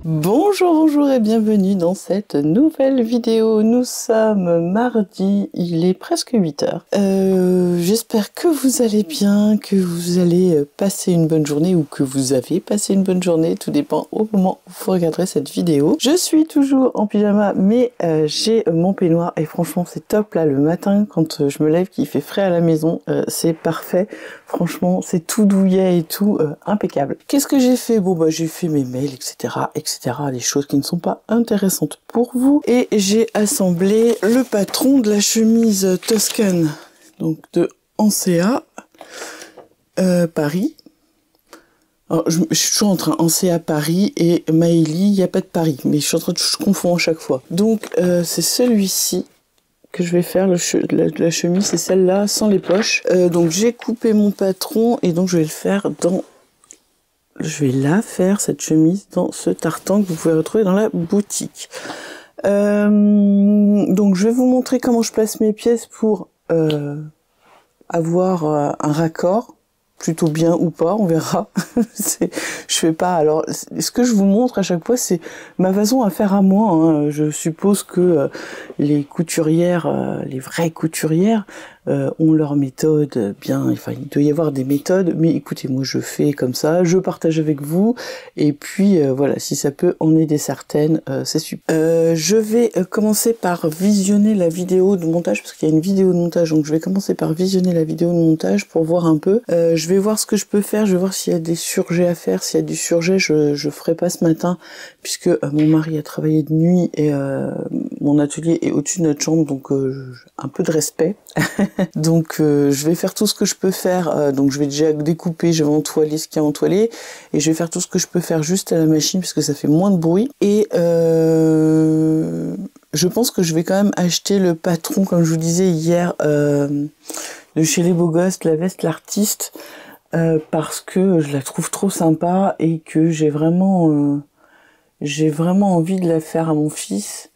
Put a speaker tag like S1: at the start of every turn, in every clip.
S1: Bonjour et bienvenue dans cette nouvelle vidéo. Nous sommes mardi, il est presque 8h. J'espère que vous allez bien, que vous allez passer une bonne journée ou que vous avez passé une bonne journée, tout dépend au moment où vous regarderez cette vidéo. Je suis toujours en pyjama, mais j'ai mon peignoir et franchement c'est top là le matin quand je me lève, qu'il fait frais à la maison, c'est parfait. Franchement c'est tout douillet et tout, impeccable. Qu'est-ce que j'ai fait? Bon bah j'ai fait mes mails, etc. Des choses qui ne sont pas intéressantes pour vous. Et j'ai assemblé le patron de la chemise Toscane, donc de Ancea, Paris. Alors, je suis toujours en train, Ancea Paris et Maëlie, il n'y a pas de Paris, mais je confonds à chaque fois. Donc c'est celui-ci que je vais faire, la chemise, c'est celle-là, sans les poches. Donc j'ai coupé mon patron et donc je vais le faire dans... Je vais la faire, cette chemise, dans ce tartan que vous pouvez retrouver dans la boutique. Donc je vais vous montrer comment je place mes pièces pour avoir un raccord, plutôt bien ou pas, on verra. Je fais pas... Alors, ce que je vous montre à chaque fois, c'est ma façon à faire à moi. Hein. Je suppose que les couturières, les vraies couturières, ont leur méthode bien, enfin il doit y avoir des méthodes, mais écoutez, moi je fais comme ça, je partage avec vous, et puis voilà, si ça peut en aider certaines, c'est super. Je vais commencer par visionner la vidéo de montage, parce qu'il y a une vidéo de montage, donc je vais commencer par visionner la vidéo de montage pour voir un peu. Je vais voir ce que je peux faire, je vais voir s'il y a des surjets à faire. S'il y a du surjet, je ferai pas ce matin, puisque mon mari a travaillé de nuit, et mon atelier est au-dessus de notre chambre, donc un peu de respect. Donc je vais faire tout ce que je peux faire, donc je vais déjà découper, je vais entoiler ce qu'il y a entoilé, et je vais faire tout ce que je peux faire juste à la machine parce que ça fait moins de bruit. Et je pense que je vais quand même acheter le patron, comme je vous disais hier, de chez Les Beaux Gosses, la veste l'artiste, parce que je la trouve trop sympa et que j'ai vraiment envie de la faire à mon fils.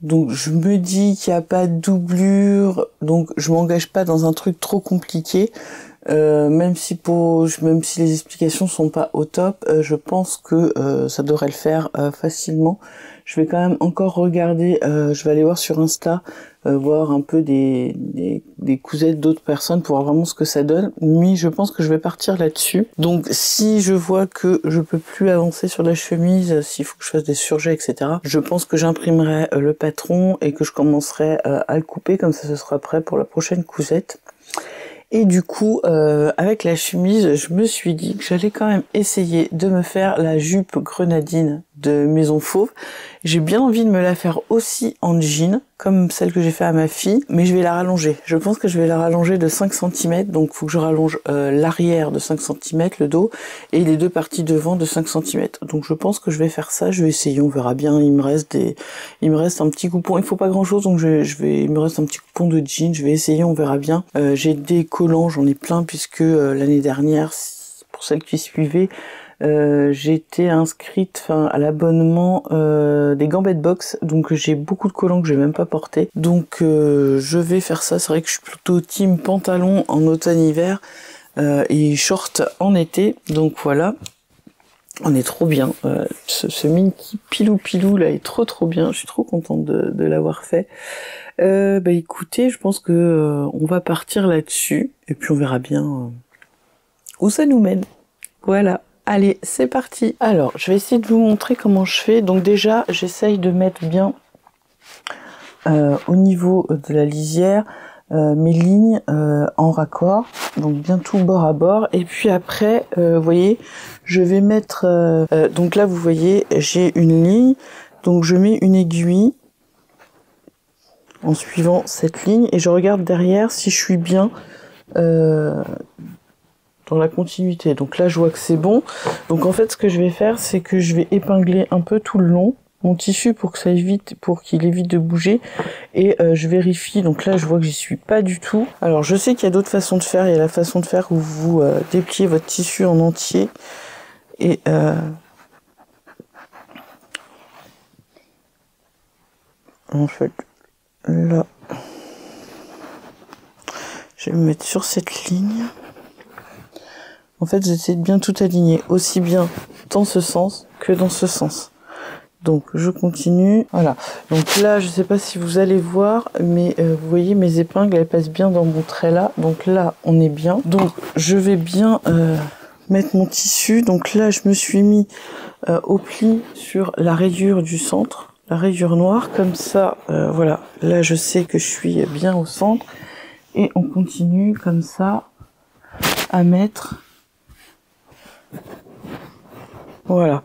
S1: Donc je me dis qu'il n'y a pas de doublure, donc je m'engage pas dans un truc trop compliqué, même si les explications sont pas au top, je pense que ça devrait le faire facilement. Je vais quand même encore regarder, je vais aller voir sur Insta, voir un peu des cousettes d'autres personnes pour voir vraiment ce que ça donne, mais je pense que je vais partir là-dessus. Donc si je vois que je peux plus avancer sur la chemise, s'il faut que je fasse des surjets, etc., je pense que j'imprimerai le patron et que je commencerai à le couper, comme ça ce sera prêt pour la prochaine cousette. Et du coup, avec la chemise, je me suis dit que j'allais quand même essayer de me faire la jupe grenadine de Maison Fauve. J'ai bien envie de me la faire aussi en jean, comme celle que j'ai fait à ma fille, mais je vais la rallonger. Je pense que je vais la rallonger de 5 cm, donc il faut que je rallonge l'arrière de 5 cm, le dos, et les deux parties devant de 5 cm. Donc je pense que je vais faire ça, je vais essayer, on verra bien. Il me reste un petit coupon, il faut pas grand chose, donc il me reste un petit coupon de jean, je vais essayer, on verra bien. J'ai des collants, j'en ai plein, puisque l'année dernière, pour celles qui suivaient, j'ai été inscrite à l'abonnement des Gambettes Box, donc j'ai beaucoup de collants que j'ai même pas portés, donc je vais faire ça. C'est vrai que je suis plutôt team pantalon en automne-hiver et short en été, donc voilà. On est trop bien, ce Minky pilou là est trop bien, je suis trop contente de l'avoir fait. Bah écoutez, je pense que on va partir là-dessus, et puis on verra bien où ça nous mène. Voilà. Allez, c'est parti. Alors, je vais essayer de vous montrer comment je fais. Donc déjà, j'essaye de mettre bien au niveau de la lisière mes lignes en raccord, donc bien tout bord à bord. Et puis après, vous voyez, je vais mettre... donc là, vous voyez, j'ai une ligne, donc je mets une aiguille en suivant cette ligne, et je regarde derrière si je suis bien... dans la continuité. Donc là je vois que c'est bon, donc en fait ce que je vais faire, c'est que je vais épingler un peu tout le long mon tissu pour qu'il évite de bouger, et je vérifie. Donc là je vois que j'y suis pas du tout. Alors je sais qu'il y a d'autres façons de faire. Il y a la façon de faire où vous dépliez votre tissu en entier, et en fait là Je vais me mettre sur cette ligne. En fait, j'essaie de bien tout aligner, aussi bien dans ce sens que dans ce sens. Donc, je continue. Voilà. Donc là, je sais pas si vous allez voir, mais vous voyez, mes épingles, elles passent bien dans mon trait là. Donc là, on est bien. Donc, je vais bien mettre mon tissu. Donc là, je me suis mis au pli sur la rayure du centre, la rayure noire. Comme ça, voilà. Là, je sais que je suis bien au centre. Et on continue comme ça à mettre... Voilà.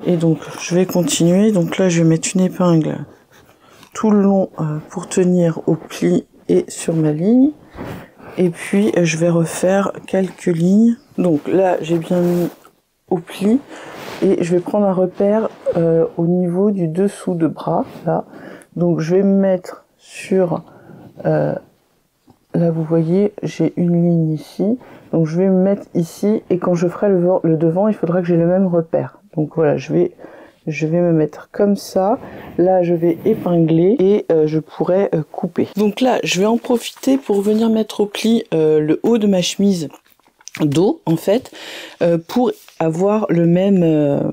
S1: Et donc, je vais continuer. Donc là, je vais mettre une épingle tout le long pour tenir au pli et sur ma ligne. Et puis, je vais refaire quelques lignes. Donc là, j'ai bien mis au pli. Et je vais prendre un repère au niveau du dessous de bras. Là. Donc, je vais me mettre sur... là, vous voyez, j'ai une ligne ici. Donc je vais me mettre ici et quand je ferai le devant, il faudra que j'ai le même repère. Donc voilà, je vais me mettre comme ça. Là, je vais épingler et je pourrai couper. Donc là, je vais en profiter pour venir mettre au pli le haut de ma chemise dos, en fait, pour avoir le même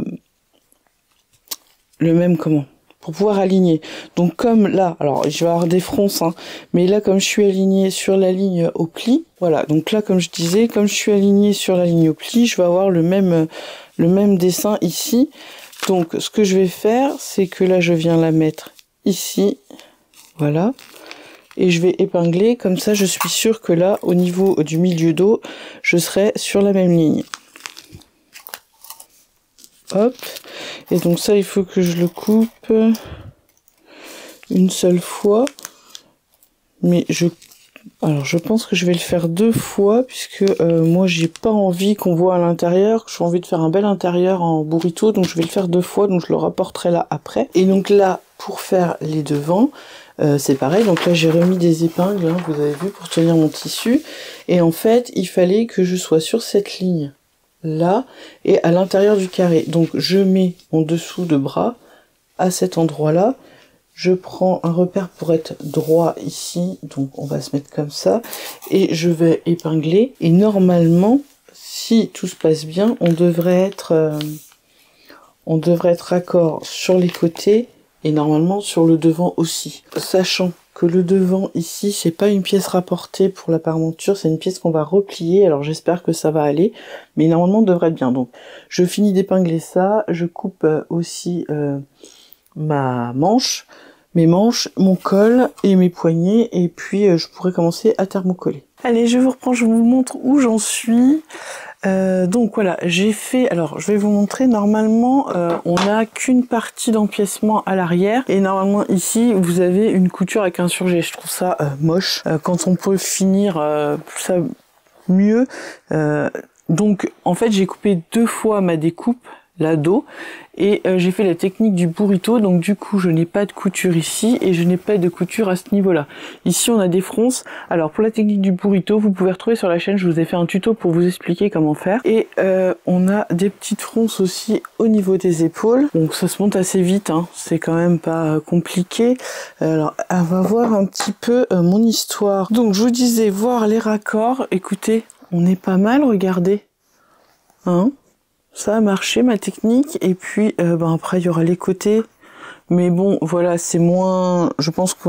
S1: comment ? Pour pouvoir aligner. Donc comme là, alors je vais avoir des fronces, hein, mais là comme je suis alignée sur la ligne au pli, voilà, donc là comme je disais, comme je suis alignée sur la ligne au pli, je vais avoir le même dessin ici. Donc ce que je vais faire, c'est que là je viens la mettre ici, voilà, et je vais épingler, comme ça je suis sûre que là, au niveau du milieu dos, je serai sur la même ligne. Hop, et donc ça il faut que je le coupe une seule fois, mais je pense que je vais le faire 2 fois puisque moi j'ai pas envie qu'on voit à l'intérieur, j'ai envie de faire un bel intérieur en burrito, donc je vais le faire 2 fois, donc je le rapporterai là après. Et donc là pour faire les devants, c'est pareil, donc là j'ai remis des épingles, hein, vous avez vu, pour tenir mon tissu, et en fait il fallait que je sois sur cette ligne là et à l'intérieur du carré. Donc je mets mon dessous de bras à cet endroit là, je prends un repère pour être droit ici, donc on va se mettre comme ça et je vais épingler, et normalement si tout se passe bien on devrait être raccord sur les côtés et normalement sur le devant aussi, sachant que le devant ici c'est pas une pièce rapportée pour la parmenture, c'est une pièce qu'on va replier, alors j'espère que ça va aller, mais normalement on devrait être bien. Donc je finis d'épingler ça, je coupe aussi mes manches, mon col et mes poignets, et puis je pourrais commencer à thermocoller. Allez, je vous reprends, je vous montre où j'en suis. Donc voilà, j'ai fait, alors je vais vous montrer, normalement on n'a qu'une partie d'empiècement à l'arrière, et normalement ici vous avez une couture avec un surjet. Je trouve ça moche, quand on peut finir ça mieux. Donc en fait j'ai coupé 2 fois ma découpe, la dos, et j'ai fait la technique du burrito, donc du coup je n'ai pas de couture ici et je n'ai pas de couture à ce niveau là. Ici on a des fronces. Alors pour la technique du burrito, vous pouvez retrouver sur la chaîne, je vous ai fait un tuto pour vous expliquer comment faire, et on a des petites fronces aussi au niveau des épaules, donc ça se monte assez vite, hein. C'est quand même pas compliqué. Alors on va voir un petit peu mon histoire. Donc je vous disais, voir les raccords, écoutez, on est pas mal, regardez, hein. Ça a marché ma technique, et puis après il y aura les côtés, mais bon voilà, c'est moins, je pense que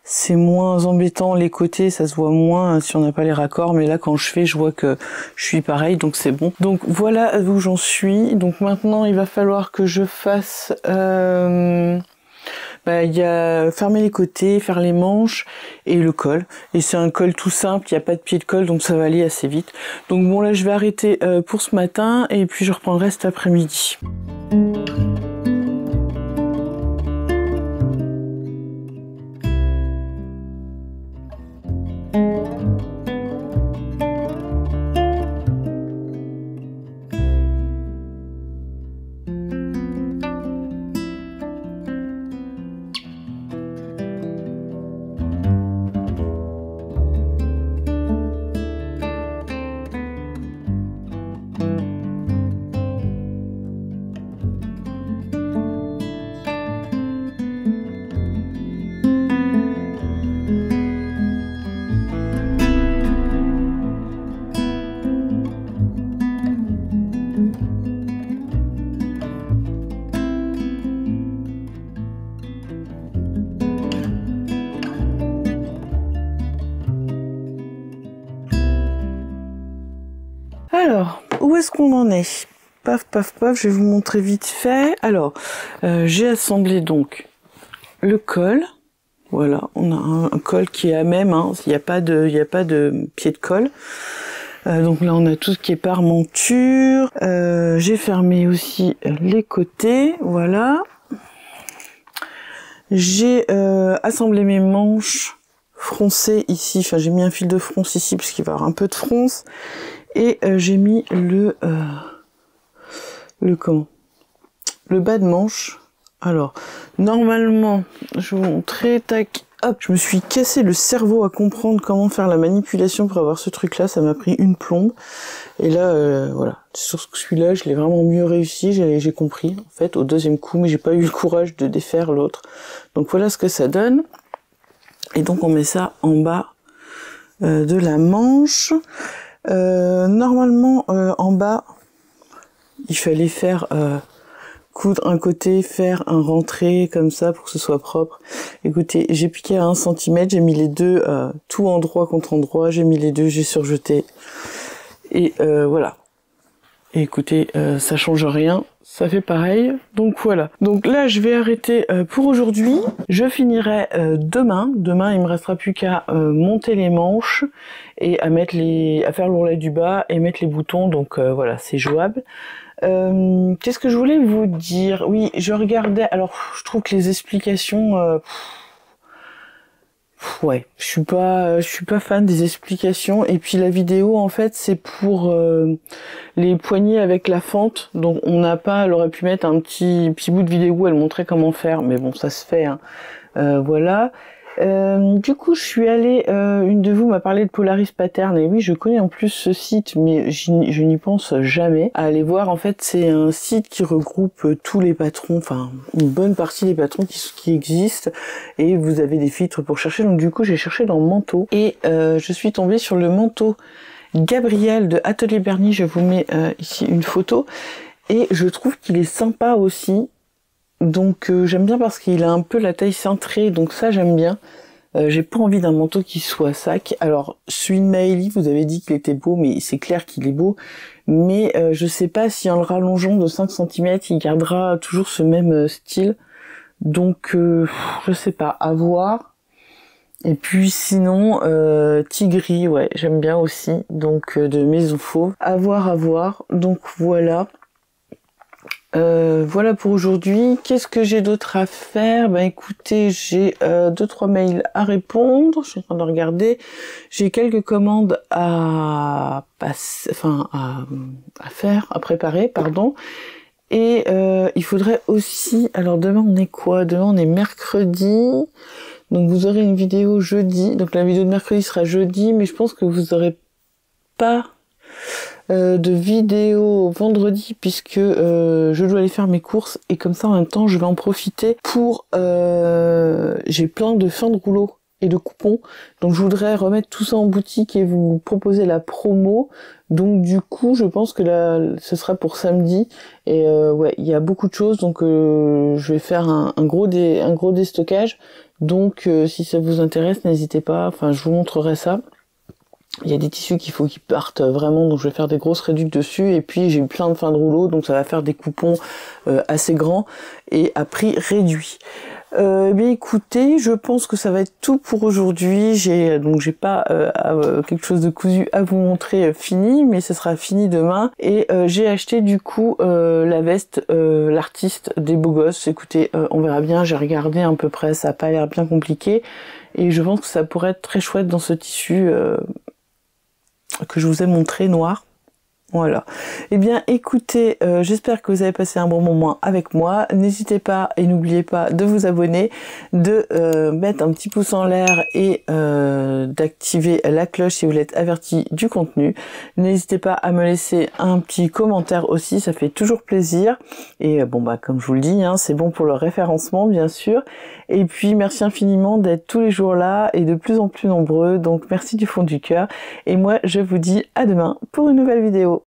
S1: c'est moins embêtant les côtés, ça se voit moins si on n'a pas les raccords, mais là quand je fais je vois que je suis pareil, donc c'est bon. Donc voilà où j'en suis. Donc maintenant il va falloir que je fasse il y a fermer les côtés, faire les manches et le col. Et c'est un col tout simple, il n'y a pas de pied de colle, donc ça va aller assez vite. Donc bon, là je vais arrêter pour ce matin, et puis je reprendrai cet après-midi. Alors, où est-ce qu'on en est? Paf, paf, paf, je vais vous montrer vite fait. Alors, j'ai assemblé donc le col. Voilà, on a un col qui est à même, hein. Il n'y a pas de pied de colle. Donc là, on a tout ce qui est parmenture. J'ai fermé aussi les côtés, voilà. J'ai assemblé mes manches froncées ici. Enfin, j'ai mis un fil de fronce ici parce qu'il va y avoir un peu de fronce. Et j'ai mis le bas de manche. Alors, normalement, je vais vous montrer, tac, hop, je me suis cassé le cerveau à comprendre comment faire la manipulation pour avoir ce truc-là, ça m'a pris une plombe. Et là, voilà, sur celui-là, je l'ai vraiment mieux réussi, j'ai compris, en fait, au deuxième coup, mais j'ai pas eu le courage de défaire l'autre. Donc voilà ce que ça donne. Et donc on met ça en bas de la manche. Normalement, en bas, il fallait faire coudre un côté, faire un rentré comme ça pour que ce soit propre. Écoutez, j'ai piqué à 1 cm, j'ai mis les deux tout endroit contre endroit, j'ai mis les deux, j'ai surjeté. Et voilà. Et écoutez, ça change rien, ça fait pareil. Donc voilà. Donc là, je vais arrêter pour aujourd'hui. Je finirai demain. Demain, il me restera plus qu'à monter les manches et à faire l'ourlet du bas et mettre les boutons. Donc voilà, c'est jouable. Qu'est-ce que je voulais vous dire? Oui, je regardais. Alors, je trouve que les explications, ouais, je suis pas fan des explications. Et puis la vidéo, en fait, c'est pour les poignées avec la fente. Donc, elle aurait pu mettre un petit bout de vidéo où elle montrait comment faire, mais bon, ça se fait. Hein. Voilà. Du coup, je suis allée, une de vous m'a parlé de Polaris Pattern, et oui, je connais en plus ce site, mais je n'y pense jamais. À aller voir, en fait, c'est un site qui regroupe tous les patrons, enfin, une bonne partie des patrons qui existent, et vous avez des filtres pour chercher. Donc du coup, j'ai cherché dans manteau, et je suis tombée sur le manteau Gabriel de Atelier Bernie. Je vous mets ici une photo, et je trouve qu'il est sympa aussi. Donc j'aime bien parce qu'il a un peu la taille cintrée, donc ça j'aime bien. J'ai pas envie d'un manteau qui soit sac. Alors celui de Maëlie, vous avez dit qu'il était beau, mais c'est clair qu'il est beau. Mais je sais pas si en le rallongeant de 5 cm, il gardera toujours ce même style. Donc je sais pas, à voir. Et puis sinon, Tigris, ouais, j'aime bien aussi. Donc de Maison Fauve. À voir. Donc voilà. Voilà pour aujourd'hui. Qu'est-ce que j'ai d'autre à faire? Ben écoutez, j'ai 2-3 mails à répondre. Je suis en train de regarder. J'ai quelques commandes à préparer, pardon. Et il faudrait aussi. Alors demain on est quoi? Demain on est mercredi. Donc vous aurez une vidéo jeudi. Donc la vidéo de mercredi sera jeudi, mais je pense que vous aurez pas de vidéo vendredi puisque je dois aller faire mes courses, et comme ça en même temps je vais en profiter pour j'ai plein de fins de rouleau et de coupons, donc je voudrais remettre tout ça en boutique et vous proposer la promo. Donc du coup je pense que là ce sera pour samedi, et ouais, il y a beaucoup de choses, donc je vais faire un gros déstockage. Donc si ça vous intéresse, n'hésitez pas, enfin je vous montrerai ça. Il y a des tissus qu'il faut qu'ils partent vraiment, donc je vais faire des grosses réductions dessus. Et puis j'ai eu plein de fins de rouleau, donc ça va faire des coupons assez grands et à prix réduit. Bien écoutez, je pense que ça va être tout pour aujourd'hui. J'ai pas quelque chose de cousu à vous montrer fini, mais ce sera fini demain. Et j'ai acheté du coup la veste, l'artiste des beaux gosses. Écoutez, on verra bien. J'ai regardé à peu près, ça a pas l'air bien compliqué, et je pense que ça pourrait être très chouette dans ce tissu que je vous ai montré noir. Voilà. Eh bien, écoutez, j'espère que vous avez passé un bon moment avec moi. N'hésitez pas et n'oubliez pas de vous abonner, de mettre un petit pouce en l'air et d'activer la cloche si vous êtes averti du contenu. N'hésitez pas à me laisser un petit commentaire aussi, ça fait toujours plaisir. Et bon, bah comme je vous le dis, hein, c'est bon pour le référencement, bien sûr. Et puis, merci infiniment d'être tous les jours là et de plus en plus nombreux. Donc, merci du fond du cœur. Et moi, je vous dis à demain pour une nouvelle vidéo.